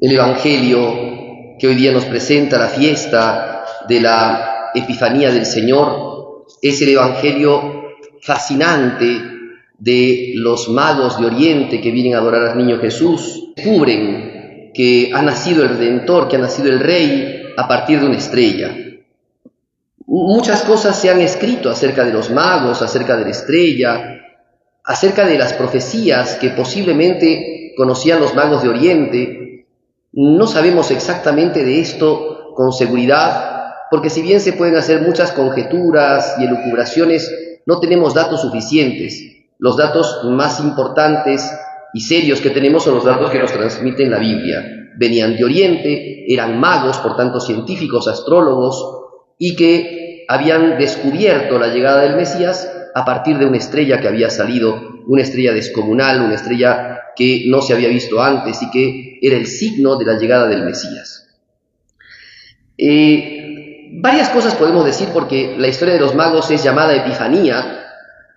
El Evangelio que hoy día nos presenta la fiesta de la Epifanía del Señor es el Evangelio fascinante de los magos de Oriente que vienen a adorar al niño Jesús. Descubren que ha nacido el Redentor, que ha nacido el Rey a partir de una estrella. Muchas cosas se han escrito acerca de los magos, acerca de la estrella, acerca de las profecías que posiblemente conocían los magos de Oriente. No sabemos exactamente de esto con seguridad, porque si bien se pueden hacer muchas conjeturas y elucubraciones, no tenemos datos suficientes. Los datos más importantes y serios que tenemos son los datos que nos transmiten la Biblia. Venían de Oriente, eran magos, por tanto científicos, astrólogos, y que habían descubierto la llegada del Mesías a partir de una estrella que había salido, una estrella descomunal, una estrella que no se había visto antes y que era el signo de la llegada del Mesías. Varias cosas podemos decir porque la historia de los magos es llamada Epifanía,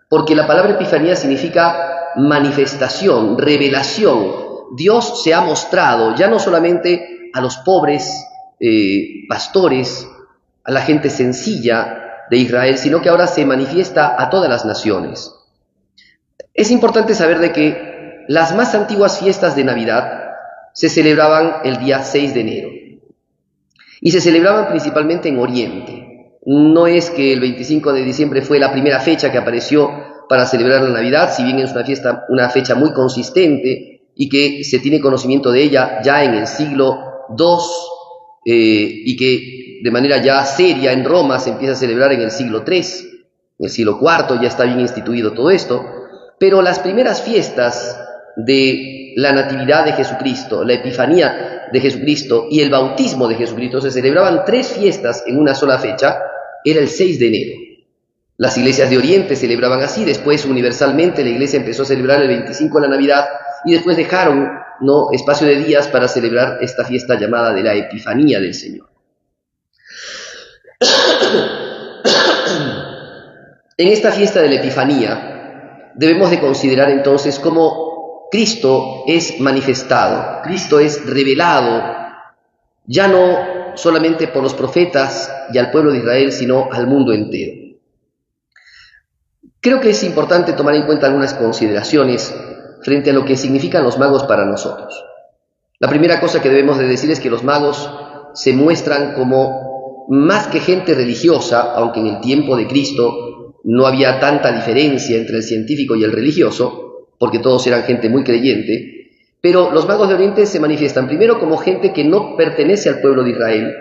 porque la palabra Epifanía significa manifestación, revelación. Dios se ha mostrado ya no solamente a los pobres pastores, a la gente sencilla de Israel, sino que ahora se manifiesta a todas las naciones. Es importante saber de que las más antiguas fiestas de Navidad se celebraban el día 6 de enero y se celebraban principalmente en Oriente. No es que el 25 de diciembre fue la primera fecha que apareció para celebrar la Navidad, si bien es una fecha muy consistente y que se tiene conocimiento de ella ya en el siglo II y que de manera ya seria en Roma se empieza a celebrar en el siglo III, en el siglo IV ya está bien instituido todo esto, pero las primeras fiestas de la Natividad de Jesucristo, la Epifanía de Jesucristo y el bautismo de Jesucristo se celebraban 3 fiestas en una sola fecha, era el 6 de enero. Las iglesias de Oriente celebraban así, después universalmente la iglesia empezó a celebrar el 25 de la Navidad y después dejaron espacio de días para celebrar esta fiesta llamada de la Epifanía del Señor. En esta fiesta de la Epifanía debemos de considerar entonces cómo Cristo es manifestado, Cristo es revelado, ya no solamente por los profetas y al pueblo de Israel, sino al mundo entero. Creo que es importante tomar en cuenta algunas consideraciones frente a lo que significan los magos para nosotros. La primera cosa que debemos de decir es que los magos se muestran como más que gente religiosa, aunque en el tiempo de Cristo no había tanta diferencia entre el científico y el religioso, porque todos eran gente muy creyente, pero los magos de Oriente se manifiestan primero como gente que no pertenece al pueblo de Israel.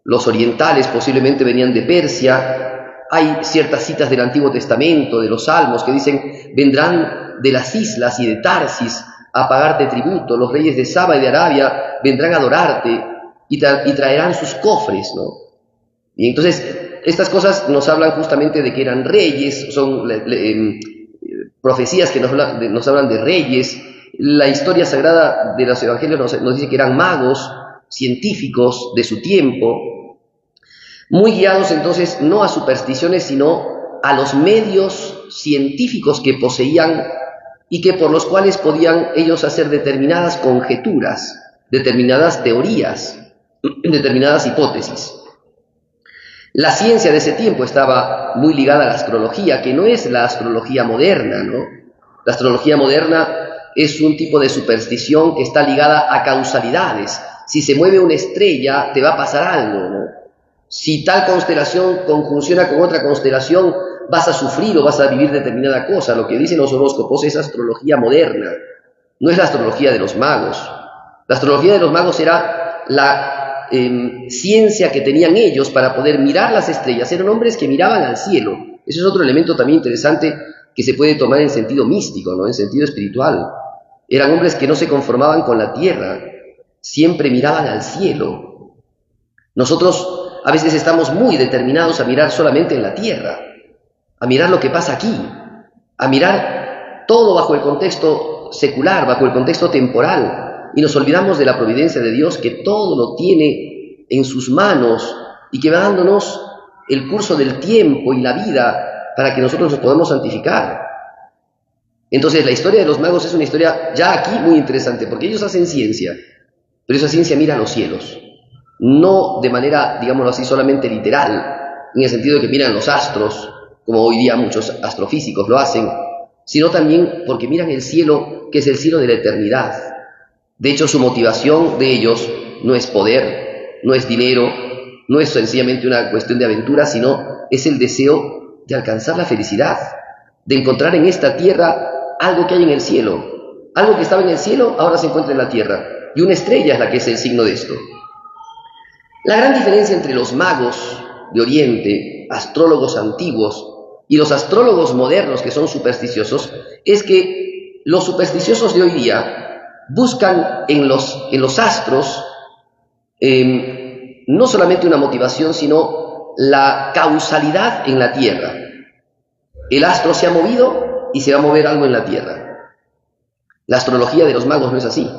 Los orientales posiblemente venían de Persia. Hay ciertas citas del Antiguo Testamento, de los Salmos, que dicen, vendrán de las islas y de Tarsis a pagarte tributo, los reyes de Saba y de Arabia vendrán a adorarte y traerán sus cofres, ¿no? Y entonces, estas cosas nos hablan justamente de que eran reyes, son profecías que nos hablan de reyes. La historia sagrada de los evangelios nos dice que eran magos, científicos de su tiempo, muy guiados entonces no a supersticiones, sino a los medios científicos que poseían y que por los cuales podían ellos hacer determinadas conjeturas, determinadas teorías, determinadas hipótesis. La ciencia de ese tiempo estaba muy ligada a la astrología, que no es la astrología moderna, ¿no? La astrología moderna es un tipo de superstición que está ligada a causalidades. Si se mueve una estrella, te va a pasar algo, ¿no? Si tal constelación conjunciona con otra constelación, vas a sufrir o vas a vivir determinada cosa. Lo que dicen los horóscopos es astrología moderna, no es la astrología de los magos. La astrología de los magos era la ciencia que tenían ellos para poder mirar las estrellas. Eran hombres que miraban al cielo. Eso es otro elemento también interesante que se puede tomar en sentido místico, ¿no? En sentido espiritual. Eran hombres que no se conformaban con la tierra, siempre miraban al cielo. Nosotros a veces estamos muy determinados a mirar solamente en la tierra, a mirar lo que pasa aquí, a mirar todo bajo el contexto secular, bajo el contexto temporal, y nos olvidamos de la providencia de Dios, que todo lo tiene en sus manos y que va dándonos el curso del tiempo y la vida para que nosotros nos podamos santificar. Entonces la historia de los magos es una historia ya aquí muy interesante, porque ellos hacen ciencia, pero esa ciencia mira a los cielos, no de manera, digámoslo así, solamente literal, en el sentido de que miran los astros, como hoy día muchos astrofísicos lo hacen, sino también porque miran el cielo, que es el cielo de la eternidad. De hecho, su motivación de ellos no es poder, no es dinero, no es sencillamente una cuestión de aventura, sino es el deseo de alcanzar la felicidad, de encontrar en esta tierra algo que hay en el cielo. Algo que estaba en el cielo ahora se encuentra en la tierra, y una estrella es la que es el signo de esto. La gran diferencia entre los magos de Oriente, astrólogos antiguos, y los astrólogos modernos que son supersticiosos, es que los supersticiosos de hoy día buscan en los astros no solamente una motivación, sino la causalidad en la tierra. El astro se ha movido y se va a mover algo en la tierra. La astrología de los magos no es así.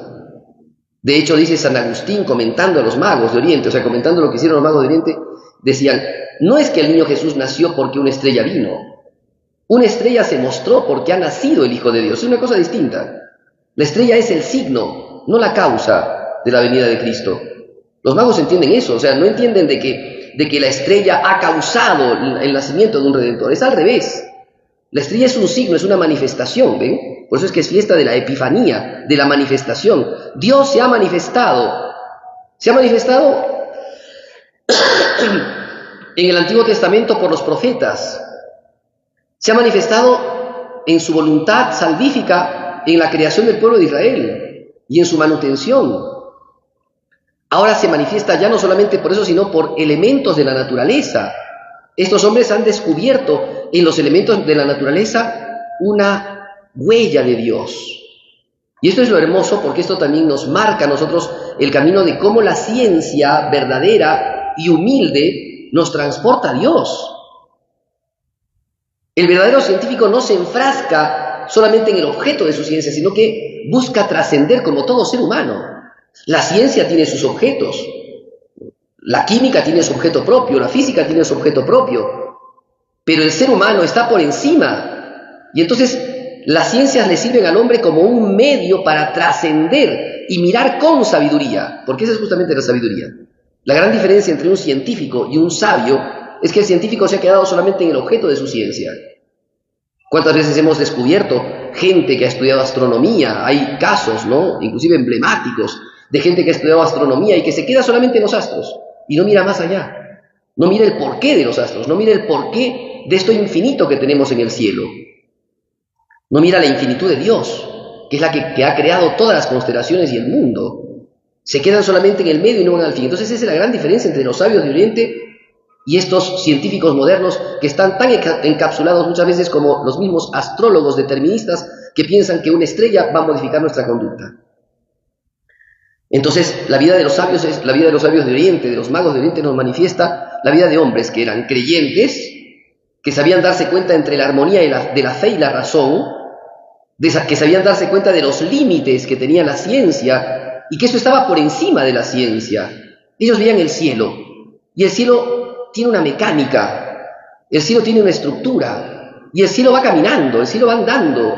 De hecho, dice San Agustín, comentando a los magos de Oriente, o sea, comentando lo que hicieron los magos de Oriente, decían, no es que el niño Jesús nació porque una estrella vino. Una estrella se mostró porque ha nacido el Hijo de Dios. Es una cosa distinta. La estrella es el signo, no la causa de la venida de Cristo. Los magos entienden eso, o sea, no entienden de que la estrella ha causado el nacimiento de un Redentor. Es al revés. La estrella es un signo, es una manifestación, ¿ven? Por eso es que es fiesta de la Epifanía, de la manifestación. Dios se ha manifestado. Se ha manifestado en el Antiguo Testamento por los profetas. Se ha manifestado en su voluntad salvífica en la creación del pueblo de Israel y en su manutención. Ahora se manifiesta ya no solamente por eso, sino por elementos de la naturaleza. Estos hombres han descubierto en los elementos de la naturaleza una huella de Dios. Y esto es lo hermoso, porque esto también nos marca a nosotros el camino de cómo la ciencia verdadera y humilde nos transporta a Dios. El verdadero científico no se enfrasca solamente en el objeto de su ciencia, sino que busca trascender como todo ser humano. La ciencia tiene sus objetos, la química tiene su objeto propio, la física tiene su objeto propio, pero el ser humano está por encima. Y entonces las ciencias le sirven al hombre como un medio para trascender y mirar con sabiduría, porque esa es justamente la sabiduría. La gran diferencia entre un científico y un sabio es que el científico se ha quedado solamente en el objeto de su ciencia. ¿Cuántas veces hemos descubierto gente que ha estudiado astronomía? Hay casos, ¿no?, inclusive emblemáticos, de gente que ha estudiado astronomía y que se queda solamente en los astros y no mira más allá. No mira el porqué de los astros, no mira el porqué de esto infinito que tenemos en el cielo. No mira la infinitud de Dios, que es la que ha creado todas las constelaciones y el mundo. Se quedan solamente en el medio y no van al fin. Entonces esa es la gran diferencia entre los sabios de Oriente y estos científicos modernos que están tan encapsulados muchas veces como los mismos astrólogos deterministas que piensan que una estrella va a modificar nuestra conducta. Entonces la vida de los sabios es la vida de los sabios de Oriente, de los magos de Oriente, nos manifiesta la vida de hombres que eran creyentes, que sabían darse cuenta entre la armonía de la fe y la razón, que sabían darse cuenta de los límites que tenía la ciencia y que eso estaba por encima de la ciencia. Ellos veían el cielo, y el cielo tiene una mecánica, el cielo tiene una estructura, y el cielo va caminando, el cielo va andando,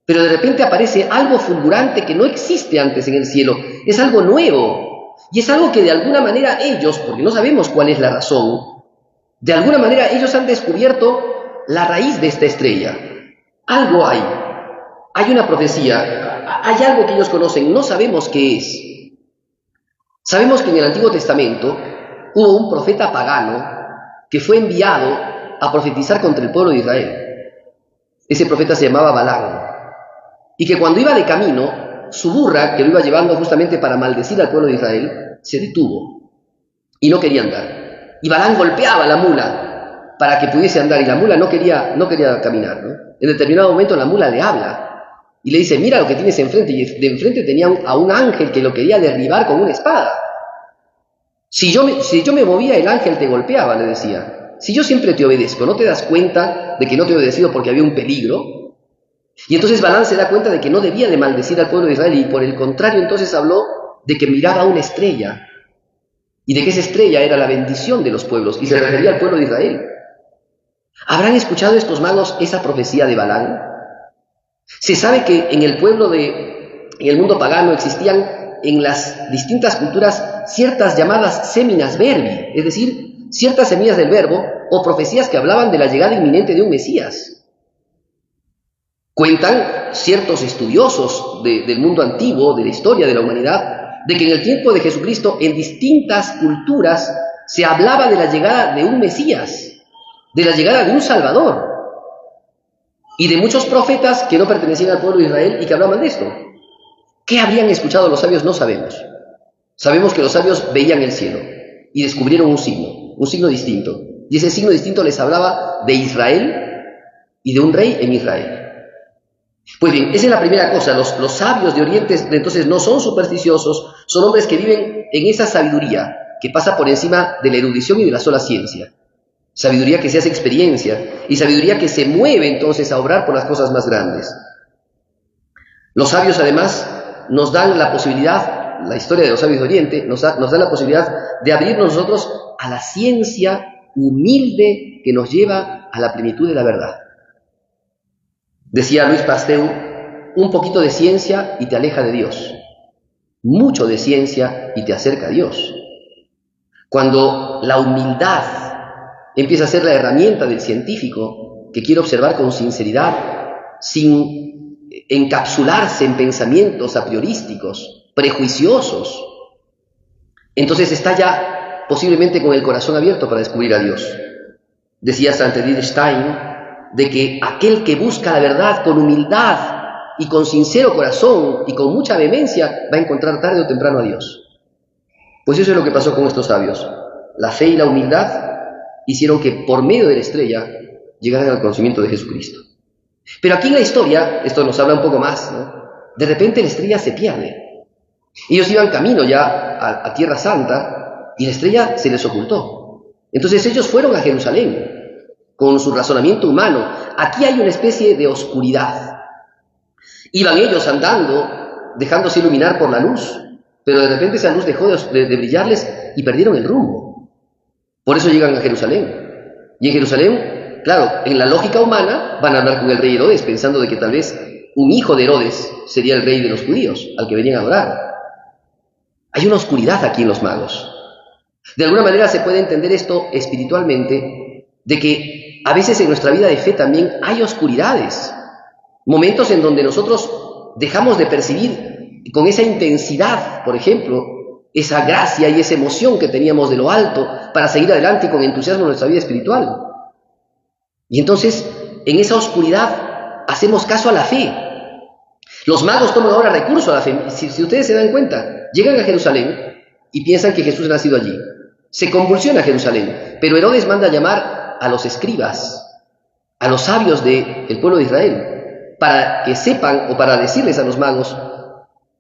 pero de repente aparece algo fulgurante que no existe antes en el cielo, es algo nuevo, y es algo que de alguna manera ellos, porque no sabemos cuál es la razón, de alguna manera ellos han descubierto la raíz de esta estrella. Algo hay una profecía, hay algo que ellos conocen, no sabemos qué es. Sabemos que en el Antiguo Testamento hubo un profeta pagano que fue enviado a profetizar contra el pueblo de Israel. Ese profeta se llamaba Balaam, y que cuando iba de camino, su burra, que lo iba llevando justamente para maldecir al pueblo de Israel, se detuvo y no quería andar. Y Balaam golpeaba a la mula para que pudiese andar, y la mula no quería caminar, ¿no? En determinado momento la mula le habla y le dice, mira lo que tienes enfrente, y de enfrente tenía a un ángel que lo quería derribar con una espada. Si yo me movía, el ángel te golpeaba, le decía. Si yo siempre te obedezco, ¿no te das cuenta de que no te he obedecido porque había un peligro? Y entonces Balaam se da cuenta de que no debía de maldecir al pueblo de Israel, y por el contrario entonces habló de que miraba una estrella, y de que esa estrella era la bendición de los pueblos, y se refería al pueblo de Israel. ¿Habrán escuchado estos magos esa profecía de Balaam? Se sabe que en el mundo pagano existían en las distintas culturas ciertas llamadas seminas verbi, es decir, ciertas semillas del verbo o profecías que hablaban de la llegada inminente de un Mesías. Cuentan ciertos estudiosos del mundo antiguo, de la historia de la humanidad, de que en el tiempo de Jesucristo, en distintas culturas, se hablaba de la llegada de un Mesías, de la llegada de un Salvador, y de muchos profetas que no pertenecían al pueblo de Israel y que hablaban de esto. ¿Qué habrían escuchado los sabios? No sabemos. Sabemos que los sabios veían el cielo y descubrieron un signo distinto. Y ese signo distinto les hablaba de Israel y de un rey en Israel. Pues bien, esa es la primera cosa. Los sabios de Oriente entonces no son supersticiosos, son hombres que viven en esa sabiduría que pasa por encima de la erudición y de la sola ciencia. Sabiduría que se hace experiencia y sabiduría que se mueve entonces a obrar por las cosas más grandes. Los sabios además nos dan la posibilidad, la historia de los sabios de Oriente nos da la posibilidad de abrirnos nosotros a la ciencia humilde que nos lleva a la plenitud de la verdad. Decía Luis Pasteur, un poquito de ciencia y te aleja de Dios, mucho de ciencia y te acerca a Dios. Cuando la humildad empieza a ser la herramienta del científico que quiere observar con sinceridad, sin encapsularse en pensamientos a priorísticos, prejuiciosos, entonces está ya posiblemente con el corazón abierto para descubrir a Dios. Decía Saint Edith Stein de que aquel que busca la verdad con humildad y con sincero corazón y con mucha vehemencia va a encontrar tarde o temprano a Dios. Pues eso es lo que pasó con estos sabios. La fe y la humildad hicieron que por medio de la estrella llegaran al conocimiento de Jesucristo. Pero aquí en la historia, esto nos habla un poco más, ¿no? De repente la estrella se pierde. Ellos iban camino ya a Tierra Santa y la estrella se les ocultó. Entonces ellos fueron a Jerusalén con su razonamiento humano. Aquí hay una especie de oscuridad. Iban ellos andando, dejándose iluminar por la luz, pero de repente esa luz dejó de brillarles y perdieron el rumbo. Por eso llegan a Jerusalén. Y en Jerusalén, claro, en la lógica humana van a hablar con el rey Herodes, pensando de que tal vez un hijo de Herodes sería el rey de los judíos, al que venían a adorar. Hay una oscuridad aquí en los magos. De alguna manera se puede entender esto espiritualmente, de que a veces en nuestra vida de fe también hay oscuridades, momentos en donde nosotros dejamos de percibir con esa intensidad, por ejemplo, esa gracia y esa emoción que teníamos de lo alto para seguir adelante con entusiasmo en nuestra vida espiritual. Y entonces, en esa oscuridad, hacemos caso a la fe. Los magos toman ahora recurso a la fe. Si ustedes se dan cuenta, llegan a Jerusalén y piensan que Jesús ha nacido allí. Se convulsiona Jerusalén, pero Herodes manda a llamar a los escribas, a los sabios del pueblo de Israel, para que sepan o para decirles a los magos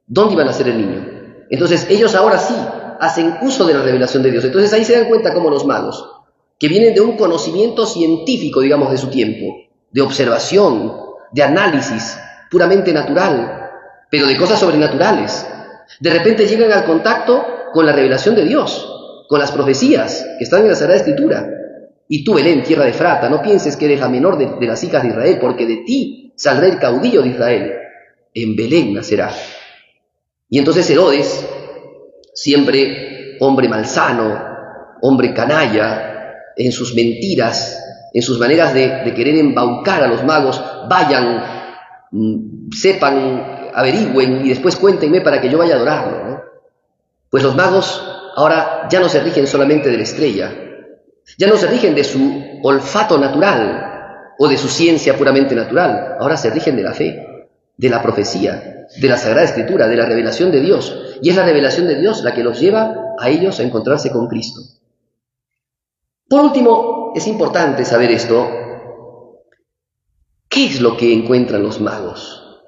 dónde iba a nacer el niño. Entonces ellos ahora sí hacen uso de la revelación de Dios. Entonces ahí se dan cuenta cómo los magos, que vienen de un conocimiento científico, digamos, de su tiempo, de observación, de análisis puramente natural, pero de cosas sobrenaturales, de repente llegan al contacto con la revelación de Dios, con las profecías que están en la Sagrada Escritura. Y tú, Belén, tierra de Efrata, no pienses que eres la menor de las hijas de Israel, porque de ti saldrá el caudillo de Israel. En Belén nacerá. Y entonces Herodes, siempre hombre malsano, hombre canalla, en sus mentiras, en sus maneras de querer embaucar a los magos, vayan, sepan, averigüen y después cuéntenme para que yo vaya a adorarlo, ¿no? Pues los magos ahora ya no se rigen solamente de la estrella, ya no se rigen de su olfato natural o de su ciencia puramente natural, ahora se rigen de la fe, de la profecía, de la Sagrada Escritura, de la revelación de Dios. Y es la revelación de Dios la que los lleva a ellos a encontrarse con Cristo. Por último, es importante saber esto. ¿Qué es lo que encuentran los magos?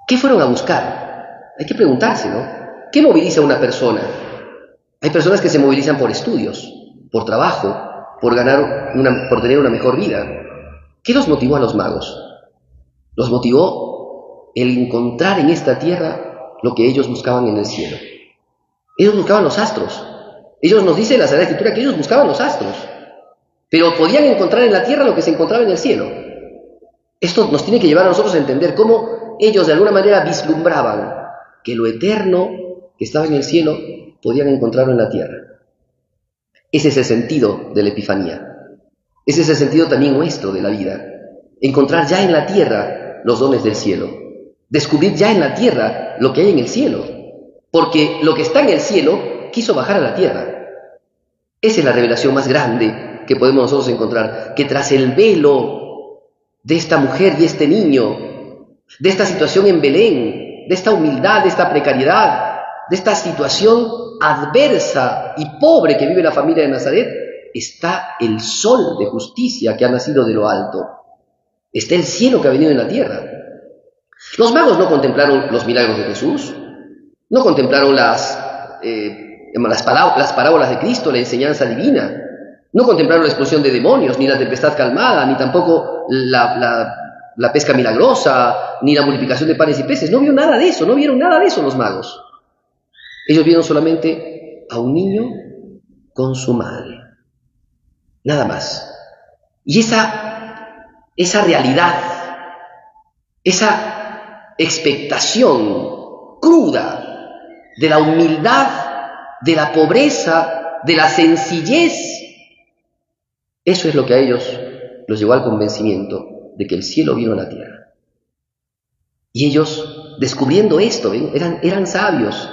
¿Qué fueron a buscar? Hay que preguntarse, ¿no? ¿Qué moviliza a una persona? Hay personas que se movilizan por estudios, por trabajo, por tener una mejor vida. ¿Qué los motivó a los magos? Los motivó el encontrar en esta tierra lo que ellos buscaban en el cielo. Ellos buscaban los astros. Ellos nos dice la Sagrada Escritura que ellos buscaban los astros, pero podían encontrar en la tierra lo que se encontraba en el cielo. Esto nos tiene que llevar a nosotros a entender cómo ellos de alguna manera vislumbraban que lo eterno que estaba en el cielo podían encontrarlo en la tierra. Ese es el sentido de la Epifanía. Ese es el sentido también nuestro de la vida. Encontrar ya en la tierra los dones del cielo. Descubrir ya en la tierra lo que hay en el cielo. Porque lo que está en el cielo quiso bajar a la tierra. Esa es la revelación más grande que podemos nosotros encontrar. Que tras el velo de esta mujer y este niño, de esta situación en Belén, de esta humildad, de esta precariedad, de esta situación adversa y pobre que vive la familia de Nazaret, está el sol de justicia que ha nacido de lo alto. Está el cielo que ha venido en la tierra. Los magos no contemplaron los milagros de Jesús, no contemplaron las parábolas de Cristo, la enseñanza divina, no contemplaron la expulsión de demonios, ni la tempestad calmada, ni tampoco la pesca milagrosa, ni la multiplicación de panes y peces. No vieron nada de eso los magos. Ellos vieron solamente a un niño con su madre. Nada más. Y esa realidad, esa expectación cruda de la humildad, de la pobreza, de la sencillez, eso es lo que a ellos los llevó al convencimiento de que el cielo vino a la tierra. Y ellos, descubriendo esto, ¿ven? Eran sabios,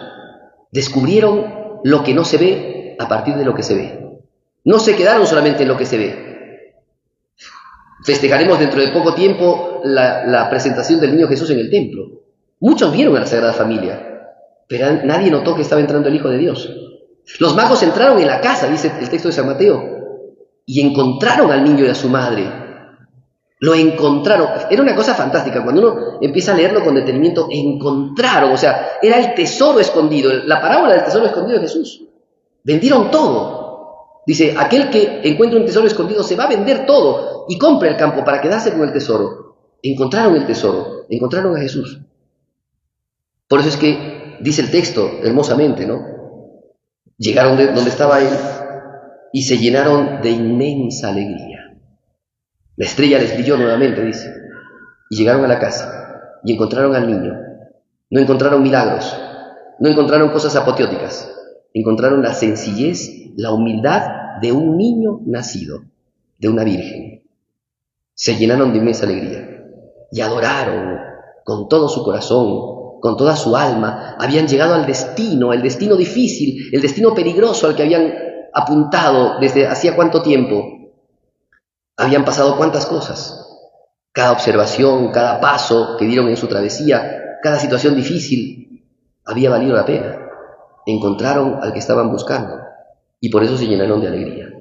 descubrieron lo que no se ve a partir de lo que se ve. No se quedaron solamente en lo que se ve. Festejaremos dentro de poco tiempo la presentación del niño Jesús en el templo. Muchos vieron a la Sagrada Familia, pero nadie notó que estaba entrando el Hijo de Dios. Los magos entraron en la casa, dice el texto de San Mateo, y encontraron al niño y a su madre. Lo encontraron. Era una cosa fantástica. Cuando uno empieza a leerlo con detenimiento, encontraron, o sea, era el tesoro escondido, la parábola del tesoro escondido de Jesús. Vendieron todo. Dice, aquel que encuentra un tesoro escondido se va a vender todo y compra el campo para quedarse con el tesoro. Encontraron el tesoro, encontraron a Jesús. Por eso es que dice el texto hermosamente, ¿no? Llegaron de donde estaba él y se llenaron de inmensa alegría. La estrella les brilló nuevamente, dice. Y llegaron a la casa y encontraron al niño. No encontraron milagros, no encontraron cosas apoteóticas. Encontraron la sencillez, la humildad de un niño nacido, de una virgen. Se llenaron de inmensa alegría y adoraron con todo su corazón, con toda su alma. Habían llegado al destino, el destino difícil, el destino peligroso al que habían apuntado desde hacía cuánto tiempo. Habían pasado cuántas cosas. Cada observación, cada paso que dieron en su travesía, cada situación difícil, había valido la pena. Encontraron al que estaban buscando y por eso se llenaron de alegría.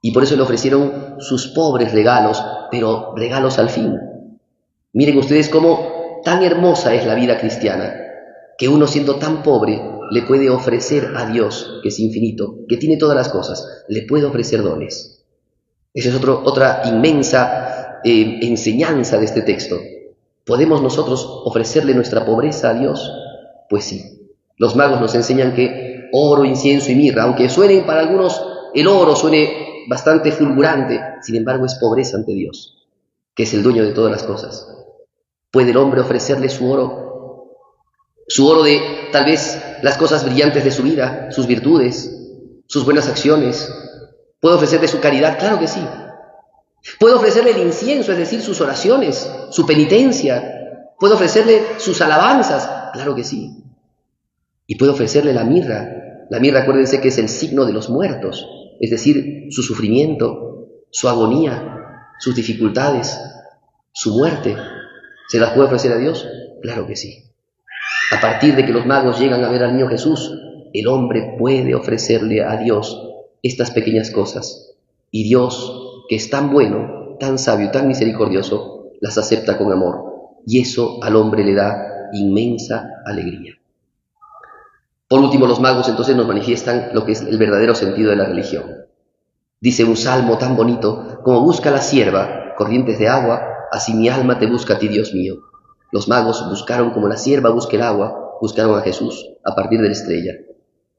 Y por eso le ofrecieron sus pobres regalos, pero regalos al fin. Miren ustedes cómo tan hermosa es la vida cristiana, que uno siendo tan pobre le puede ofrecer a Dios, que es infinito, que tiene todas las cosas, le puede ofrecer dones. Esa es otra inmensa enseñanza de este texto. ¿Podemos nosotros ofrecerle nuestra pobreza a Dios? Pues sí. Los magos nos enseñan que oro, incienso y mirra, aunque suenen para algunos, el oro suene bastante fulgurante, sin embargo es pobreza ante Dios, que es el dueño de todas las cosas. ¿Puede el hombre ofrecerle su oro de tal vez las cosas brillantes de su vida, sus virtudes, sus buenas acciones? ¿Puede ofrecerle su caridad? Claro que sí. ¿Puede ofrecerle el incienso, es decir, sus oraciones, su penitencia? ¿Puede ofrecerle sus alabanzas? Claro que sí. Y puede ofrecerle la mirra. La mirra, acuérdense que es el signo de los muertos, es decir, su sufrimiento, su agonía, sus dificultades, su muerte. ¿Se las puede ofrecer a Dios? Claro que sí. A partir de que los magos llegan a ver al niño Jesús, el hombre puede ofrecerle a Dios estas pequeñas cosas. Y Dios, que es tan bueno, tan sabio, tan misericordioso, las acepta con amor. Y eso al hombre le da inmensa alegría. Por último, los magos entonces nos manifiestan lo que es el verdadero sentido de la religión. Dice un salmo tan bonito: como busca la sierva corrientes de agua, así mi alma te busca a ti, Dios mío. Los magos buscaron como la sierva busca el agua, buscaron a Jesús a partir de la estrella.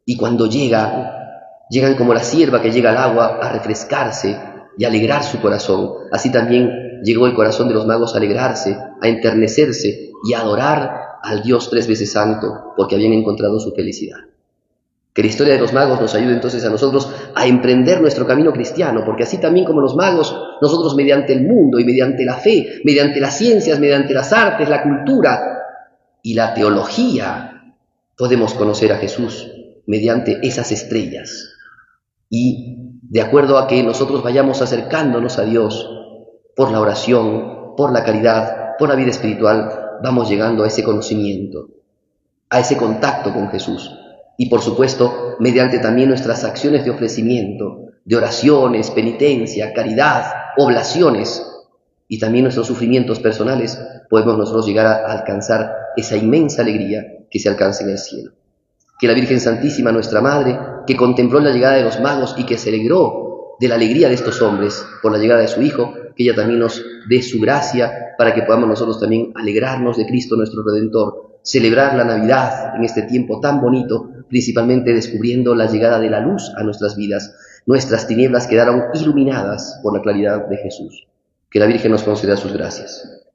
Y cuando llegan como la sierva que llega al agua a refrescarse y a alegrar su corazón. Así también llegó el corazón de los magos a alegrarse, a enternecerse y a adorar al Dios 3 veces santo, porque habían encontrado su felicidad. Que la historia de los magos nos ayude entonces a nosotros a emprender nuestro camino cristiano, porque así también como los magos, nosotros mediante el mundo y mediante la fe, mediante las ciencias, mediante las artes, la cultura y la teología, podemos conocer a Jesús mediante esas estrellas. Y de acuerdo a que nosotros vayamos acercándonos a Dios por la oración, por la caridad, por la vida espiritual, vamos llegando a ese conocimiento, a ese contacto con Jesús. Y por supuesto, mediante también nuestras acciones de ofrecimiento, de oraciones, penitencia, caridad, oblaciones y también nuestros sufrimientos personales, podemos nosotros llegar a alcanzar esa inmensa alegría que se alcanza en el cielo. Que la Virgen Santísima, nuestra Madre, que contempló la llegada de los magos y que se alegró de la alegría de estos hombres por la llegada de su Hijo, que ella también nos dé su gracia para que podamos nosotros también alegrarnos de Cristo nuestro Redentor, celebrar la Navidad en este tiempo tan bonito, principalmente descubriendo la llegada de la luz a nuestras vidas. Nuestras tinieblas quedaron iluminadas por la claridad de Jesús. Que la Virgen nos conceda sus gracias.